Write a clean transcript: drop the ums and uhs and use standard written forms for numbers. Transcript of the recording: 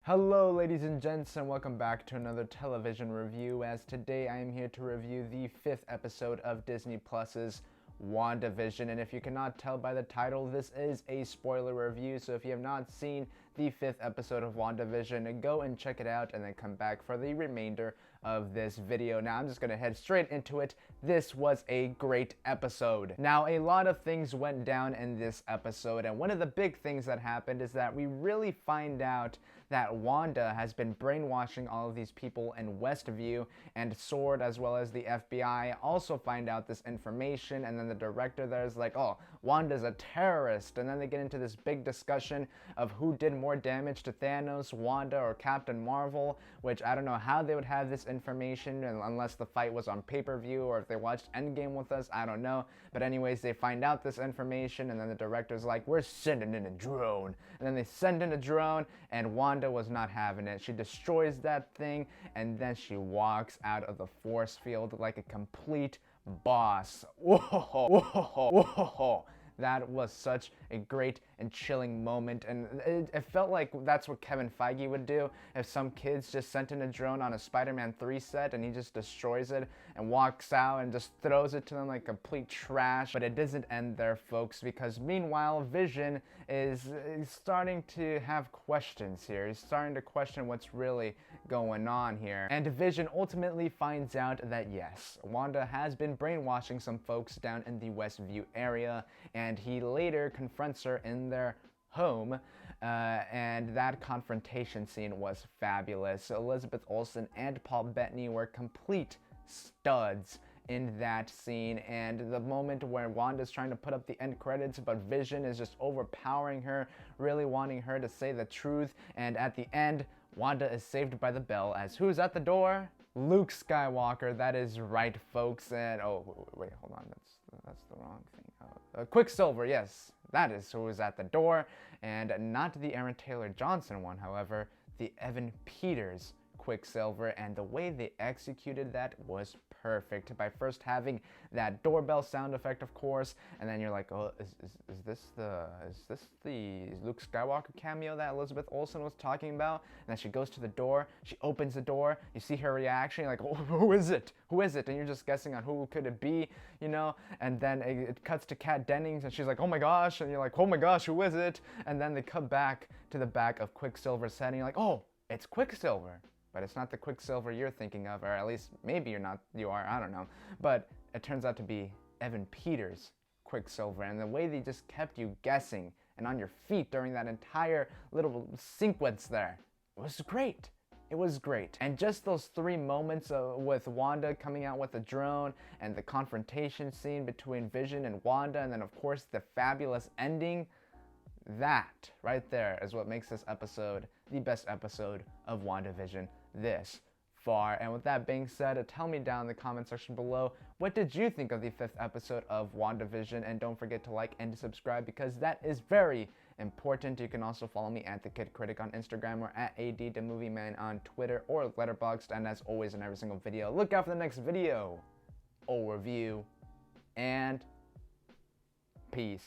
Hello ladies and gents, and welcome back to another television review, as today I am here to review the 5th episode of Disney Plus's Wandavision. And if you cannot tell by the title, this is a spoiler review, so if you have not seen the 5th episode of Wandavision, go and check it out and then come back for the remainder of this video. Now I'm just gonna head straight into it. This was a great episode. Now a lot of things went down in this episode, and one of the big things that happened is that we really find out that Wanda has been brainwashing all of these people in Westview, and Sword as well as the FBI also find out this information, and then the director there is like, oh, Wanda's a terrorist, and then they get into this big discussion of who did more damage to Thanos, Wanda or Captain Marvel, which I don't know how they would have this information unless the fight was on pay-per-view or if they watched Endgame with us, I don't know. But anyways, they find out this information, and then the director's like, we're sending in a drone. And then they send in a drone, and Wanda was not having it. She destroys that thing, and then she walks out of the force field like a complete boss. Whoa, whoa, whoa. That was such a great and chilling moment, and it felt like that's what Kevin Feige would do if some kids just sent in a drone on a Spider-Man 3 set and he just destroys it and walks out and just throws it to them like complete trash. But it doesn't end there, folks, because meanwhile Vision is starting to have questions here. He's starting to question what's really going on here. And Vision ultimately finds out that yes, Wanda has been brainwashing some folks down in the Westview area, and he later confronts her in their home, and that confrontation scene was fabulous. Elizabeth Olsen and Paul Bettany were complete studs in that scene, and the moment where Wanda's trying to put up the end credits but Vision is just overpowering her, really wanting her to say the truth, and at the end Wanda is saved by the bell, as who's at the door? Luke Skywalker. That is right, folks. And oh wait, hold on, that's the wrong thing. Quicksilver, yes, that is who is at the door, and not the Aaron Taylor Johnson one, however, the Evan Peters Quicksilver, and the way they executed that was perfect by first having that doorbell sound effect, of course, and then you're like, oh, is this the Luke Skywalker cameo that Elizabeth Olsen was talking about? And then she goes to the door, she opens the door, you see her reaction, you're like, oh, who is it? Who is it? And you're just guessing on who could it be, you know? And then it cuts to Kat Dennings, and she's like, oh my gosh, and you're like, oh my gosh, who is it? And then they come back to the back of Quicksilver's head, and you're like, oh, it's Quicksilver. But it's not the Quicksilver you're thinking of, or at least maybe you are, I don't know. But it turns out to be Evan Peters Quicksilver, and the way they just kept you guessing and on your feet during that entire little sequence there, it was great. It was great. And just those 3 moments with Wanda coming out with the drone, and the confrontation scene between Vision and Wanda, and then of course the fabulous ending, that right there is what makes this episode the best episode of WandaVision this far. And with that being said, tell me down in the comment section below, what did you think of the 5th episode of WandaVision? And don't forget to like and subscribe, because that is very important. You can also follow me at The Kid Critic on Instagram, or at ADTheMovieMan on Twitter or Letterboxd. And as always, in every single video, look out for the next video or review, and peace.